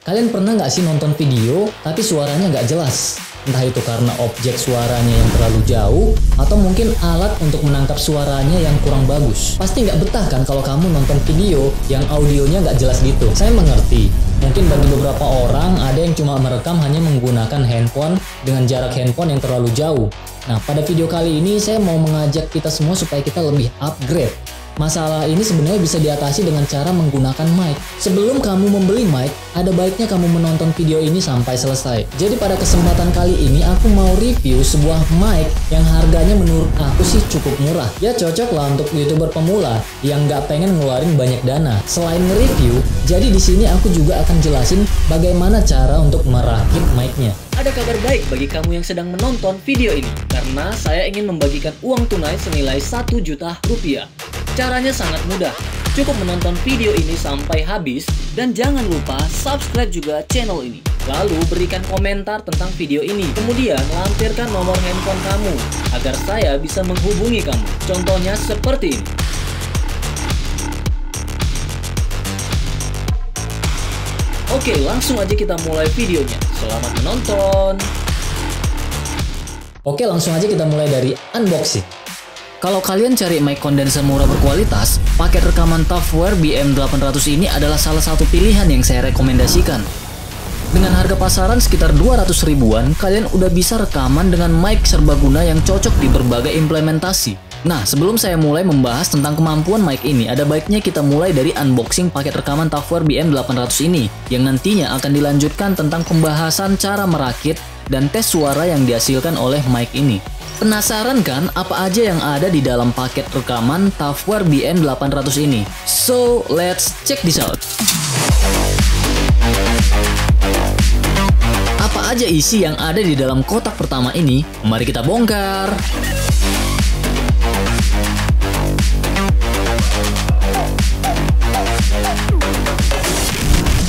Kalian pernah nggak sih nonton video tapi suaranya nggak jelas? Entah itu karena objek suaranya yang terlalu jauh atau mungkin alat untuk menangkap suaranya yang kurang bagus. Pasti nggak betah kan kalau kamu nonton video yang audionya nggak jelas gitu. Saya mengerti. Mungkin bagi beberapa orang ada yang cuma merekam hanya menggunakan handphone dengan jarak handphone yang terlalu jauh. Nah, pada video kali ini saya mau mengajak kita semua supaya kita lebih upgrade. Masalah ini sebenarnya bisa diatasi dengan cara menggunakan mic. Sebelum kamu membeli mic, ada baiknya kamu menonton video ini sampai selesai. Jadi pada kesempatan kali ini aku mau review sebuah mic yang harganya menurut aku sih cukup murah. Ya cocok lah untuk YouTuber pemula yang nggak pengen ngeluarin banyak dana. Selain nge-review, jadi di sini aku juga akan jelasin bagaimana cara untuk merakit mic-nya. Ada kabar baik bagi kamu yang sedang menonton video ini, karena saya ingin membagikan uang tunai senilai 1 juta rupiah. Caranya sangat mudah, cukup menonton video ini sampai habis dan jangan lupa subscribe juga channel ini. Lalu berikan komentar tentang video ini, kemudian lampirkan nomor handphone kamu agar saya bisa menghubungi kamu. Contohnya seperti ini. Oke, langsung aja kita mulai videonya. Selamat menonton. Oke, langsung aja kita mulai dari unboxing. Kalau kalian cari mic condenser murah berkualitas, paket rekaman Tavware BM800 ini adalah salah satu pilihan yang saya rekomendasikan. Dengan harga pasaran sekitar 200 ribuan, kalian udah bisa rekaman dengan mic serbaguna yang cocok di berbagai implementasi. Nah, sebelum saya mulai membahas tentang kemampuan mic ini, ada baiknya kita mulai dari unboxing paket rekaman Tavware BM800 ini, yang nantinya akan dilanjutkan tentang pembahasan cara merakit dan tes suara yang dihasilkan oleh mic ini. Penasaran kan apa aja yang ada di dalam paket rekaman Tavware BM800 ini? So, let's check this out. Apa aja isi yang ada di dalam kotak pertama ini? Mari kita bongkar.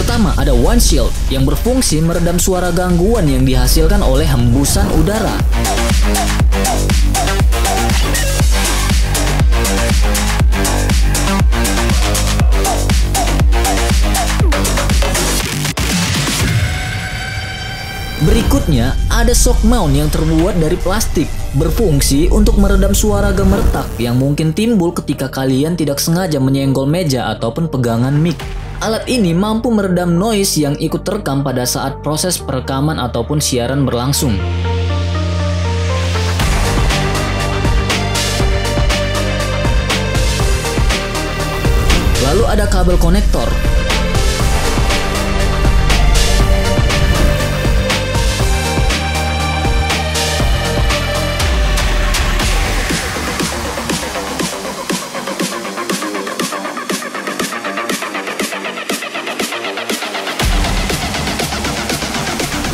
Pertama, ada windshield yang berfungsi meredam suara gangguan yang dihasilkan oleh hembusan udara. Berikutnya, ada shock mount yang terbuat dari plastik, berfungsi untuk meredam suara gemertak yang mungkin timbul ketika kalian tidak sengaja menyenggol meja ataupun pegangan mic. Alat ini mampu meredam noise yang ikut terekam pada saat proses perekaman ataupun siaran berlangsung. Lalu ada kabel konektor.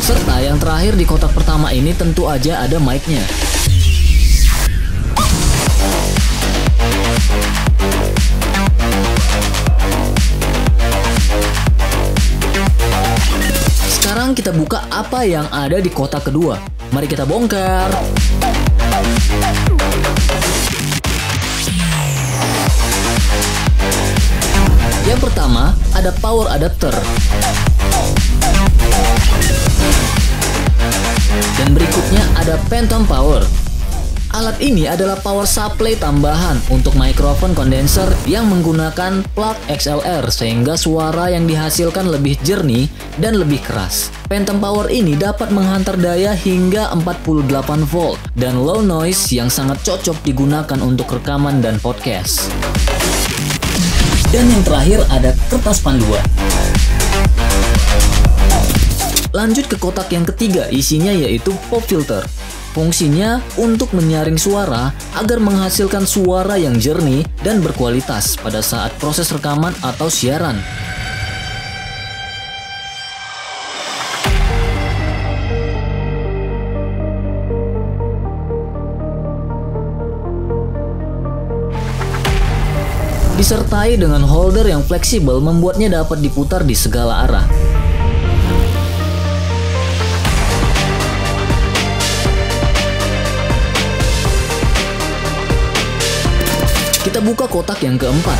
Serta yang terakhir di kotak pertama ini tentu aja ada mic-nya. Sekarang kita buka apa yang ada di kotak kedua. Mari kita bongkar. Yang pertama, ada power adapter. Dan berikutnya ada phantom power. Alat ini adalah power supply tambahan untuk mikrofon kondenser yang menggunakan plug XLR sehingga suara yang dihasilkan lebih jernih dan lebih keras. Phantom power ini dapat menghantar daya hingga 48 volt dan low noise yang sangat cocok digunakan untuk rekaman dan podcast. Dan yang terakhir ada kertas panduan. Lanjut ke kotak yang ketiga, isinya yaitu pop filter. Fungsinya untuk menyaring suara agar menghasilkan suara yang jernih dan berkualitas pada saat proses rekaman atau siaran. Disertai dengan holder yang fleksibel membuatnya dapat diputar di segala arah. Kita buka kotak yang keempat.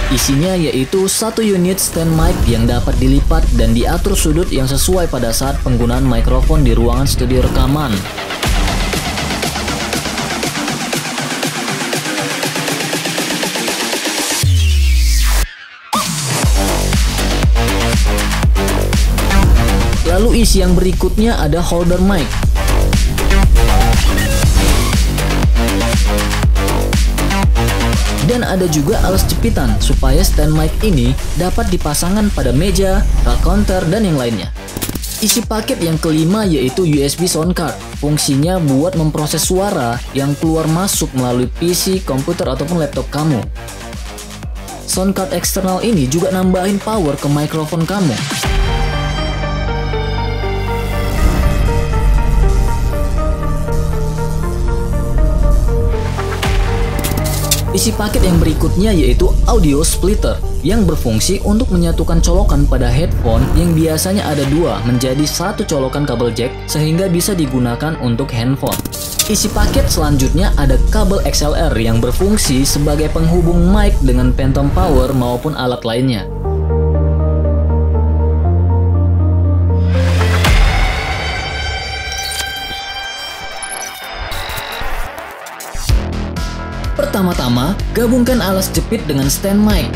Isinya yaitu satu unit stand mic yang dapat dilipat dan diatur sudut yang sesuai pada saat penggunaan mikrofon di ruangan studio rekaman. Lalu isi yang berikutnya ada holder mic. Dan ada juga alas jepitan supaya stand mic ini dapat dipasangkan pada meja, rak counter, dan yang lainnya. Isi paket yang kelima yaitu USB sound card. Fungsinya buat memproses suara yang keluar masuk melalui PC, komputer, ataupun laptop kamu. Sound card eksternal ini juga nambahin power ke mikrofon kamu. Isi paket yang berikutnya yaitu audio splitter yang berfungsi untuk menyatukan colokan pada headphone yang biasanya ada dua menjadi satu colokan kabel jack sehingga bisa digunakan untuk handphone. Isi paket selanjutnya ada kabel XLR yang berfungsi sebagai penghubung mic dengan phantom power maupun alat lainnya. Pertama-tama, gabungkan alas jepit dengan stand mic.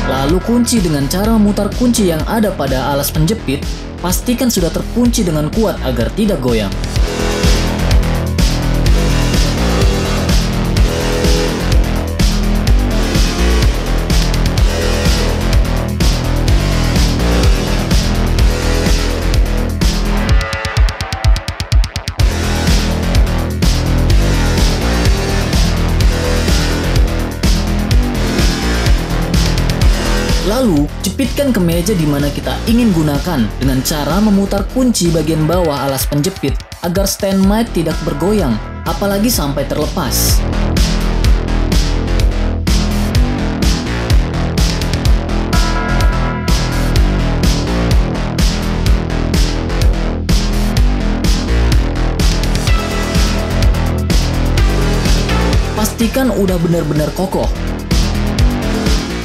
Lalu kunci dengan cara memutar kunci yang ada pada alas penjepit. Pastikan sudah terkunci dengan kuat agar tidak goyang. Lalu, jepitkan ke meja di mana kita ingin gunakan dengan cara memutar kunci bagian bawah alas penjepit agar stand mic tidak bergoyang, apalagi sampai terlepas. Pastikan udah benar-benar kokoh.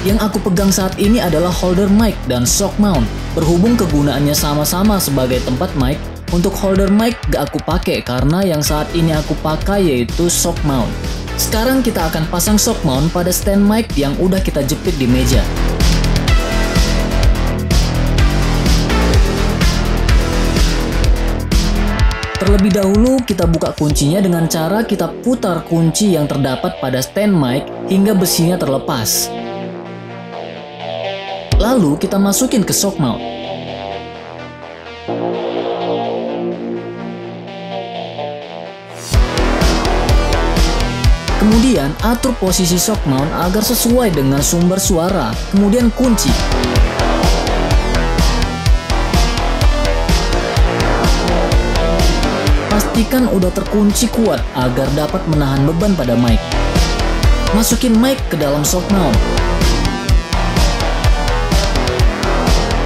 Yang aku pegang saat ini adalah holder mic dan shock mount. Berhubung kegunaannya sama-sama sebagai tempat mic, untuk holder mic gak aku pakai karena yang saat ini aku pakai yaitu shock mount. Sekarang kita akan pasang shock mount pada stand mic yang udah kita jepit di meja. Terlebih dahulu kita buka kuncinya dengan cara kita putar kunci yang terdapat pada stand mic hingga besinya terlepas. Lalu kita masukin ke shock mount. Kemudian atur posisi shock mount agar sesuai dengan sumber suara, kemudian kunci. Pastikan udah terkunci kuat agar dapat menahan beban pada mic. Masukin mic ke dalam shock mount.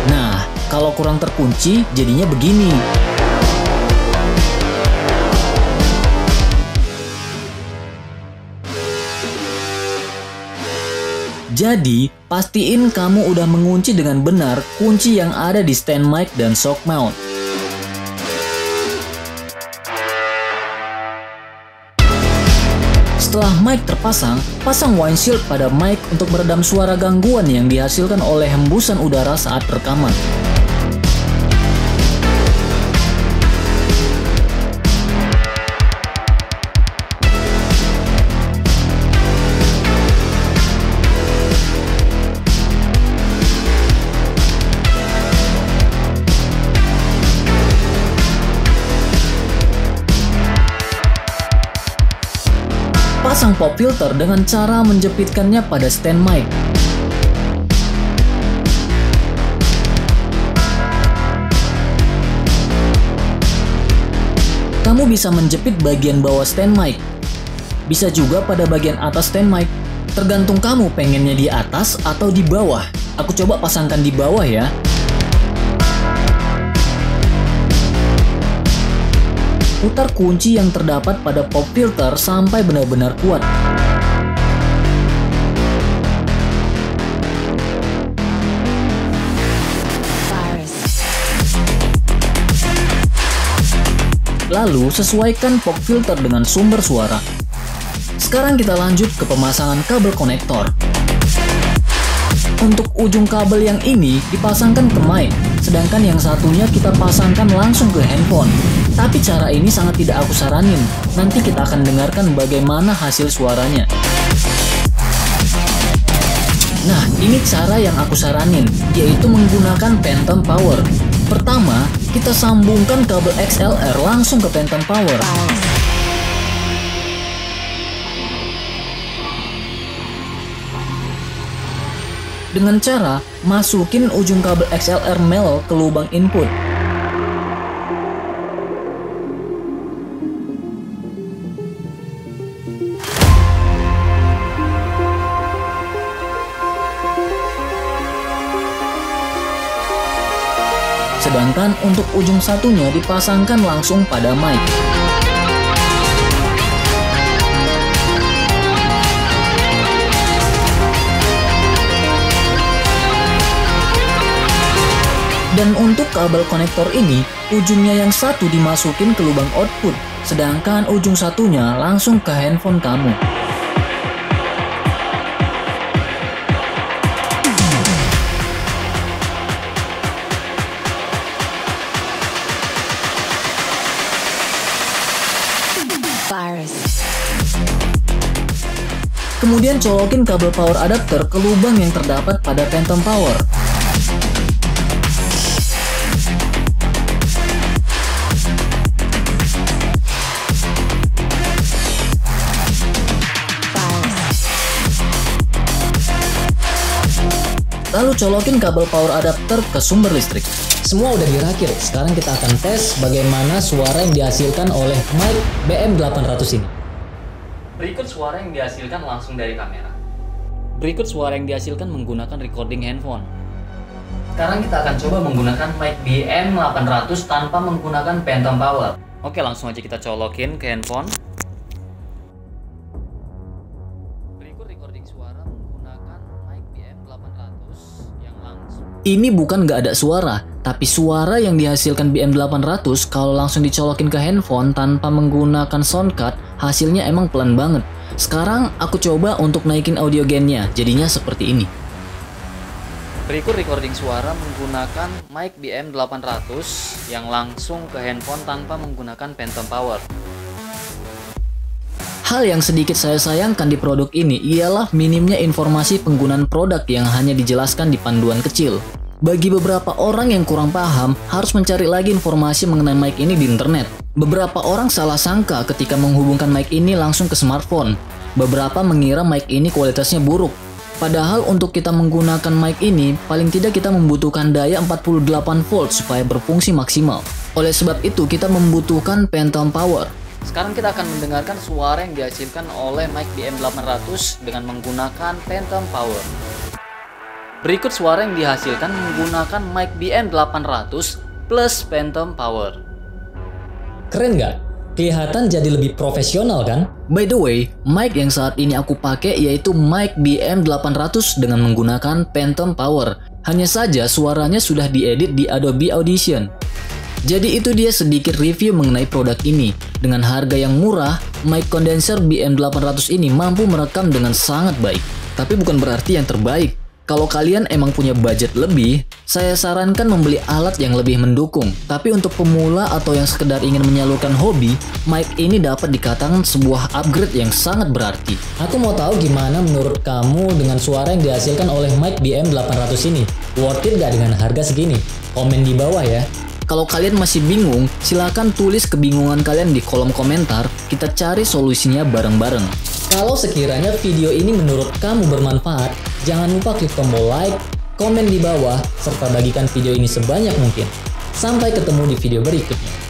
Nah, kalau kurang terkunci, jadinya begini. Jadi, pastiin kamu udah mengunci dengan benar kunci yang ada di stand mic dan shock mount. Setelah mic terpasang, pasang windshield pada mic untuk meredam suara gangguan yang dihasilkan oleh hembusan udara saat rekaman. Pasang pop filter dengan cara menjepitkannya pada stand mic. Kamu bisa menjepit bagian bawah stand mic. Bisa juga pada bagian atas stand mic. Tergantung kamu pengennya di atas atau di bawah. Aku coba pasangkan di bawah ya. Putar kunci yang terdapat pada pop filter sampai benar-benar kuat. Lalu sesuaikan pop filter dengan sumber suara. Sekarang kita lanjut ke pemasangan kabel konektor. Untuk ujung kabel yang ini dipasangkan ke mic, sedangkan yang satunya kita pasangkan langsung ke handphone. Tapi cara ini sangat tidak aku saranin. Nanti kita akan dengarkan bagaimana hasil suaranya. Nah, ini cara yang aku saranin, yaitu menggunakan Phantom Power. Pertama, kita sambungkan kabel XLR langsung ke Phantom Power. Dengan cara masukin ujung kabel XLR male ke lubang input. Sedangkan untuk ujung satunya dipasangkan langsung pada mic. Dan untuk kabel konektor ini, ujungnya yang satu dimasukin ke lubang output, sedangkan ujung satunya langsung ke handphone kamu. Kemudian colokin kabel power adapter ke lubang yang terdapat pada Phantom Power. Lalu colokin kabel power adapter ke sumber listrik. Semua udah dirakit, sekarang kita akan tes bagaimana suara yang dihasilkan oleh mic BM800 ini. Berikut suara yang dihasilkan langsung dari kamera. Berikut suara yang dihasilkan menggunakan recording handphone. Sekarang kita akan coba menggunakan mic BM800 tanpa menggunakan Phantom Power. Oke, langsung aja kita colokin ke handphone. Berikut recording suara menggunakan mic BM800 yang langsung. Ini bukan nggak ada suara, tapi suara yang dihasilkan BM800 kalau langsung dicolokin ke handphone tanpa menggunakan sound card, hasilnya emang pelan banget. Sekarang aku coba untuk naikin audio gain-nya, jadinya seperti ini. Berikut recording suara menggunakan mic BM800 yang langsung ke handphone tanpa menggunakan Phantom Power. Hal yang sedikit saya sayangkan di produk ini ialah minimnya informasi penggunaan produk yang hanya dijelaskan di panduan kecil. Bagi beberapa orang yang kurang paham, harus mencari lagi informasi mengenai mic ini di internet. Beberapa orang salah sangka ketika menghubungkan mic ini langsung ke smartphone. Beberapa mengira mic ini kualitasnya buruk. Padahal untuk kita menggunakan mic ini, paling tidak kita membutuhkan daya 48 volt supaya berfungsi maksimal. Oleh sebab itu, kita membutuhkan Phantom Power. Sekarang kita akan mendengarkan suara yang dihasilkan oleh mic BM800 dengan menggunakan Phantom Power. Berikut suara yang dihasilkan menggunakan mic BM800 plus Phantom Power. Keren nggak? Kelihatan jadi lebih profesional kan? By the way, mic yang saat ini aku pakai yaitu mic BM800 dengan menggunakan Phantom Power. Hanya saja suaranya sudah diedit di Adobe Audition. Jadi itu dia sedikit review mengenai produk ini. Dengan harga yang murah, mic condenser BM800 ini mampu merekam dengan sangat baik. Tapi bukan berarti yang terbaik. Kalau kalian emang punya budget lebih, saya sarankan membeli alat yang lebih mendukung. Tapi untuk pemula atau yang sekedar ingin menyalurkan hobi, mic ini dapat dikatakan sebuah upgrade yang sangat berarti. Aku mau tahu gimana menurut kamu dengan suara yang dihasilkan oleh mic BM800 ini. Worth it gak dengan harga segini? Komen di bawah ya. Kalau kalian masih bingung, silakan tulis kebingungan kalian di kolom komentar. Kita cari solusinya bareng-bareng. Kalau sekiranya video ini menurut kamu bermanfaat, jangan lupa klik tombol like, komen di bawah, serta bagikan video ini sebanyak mungkin. Sampai ketemu di video berikutnya.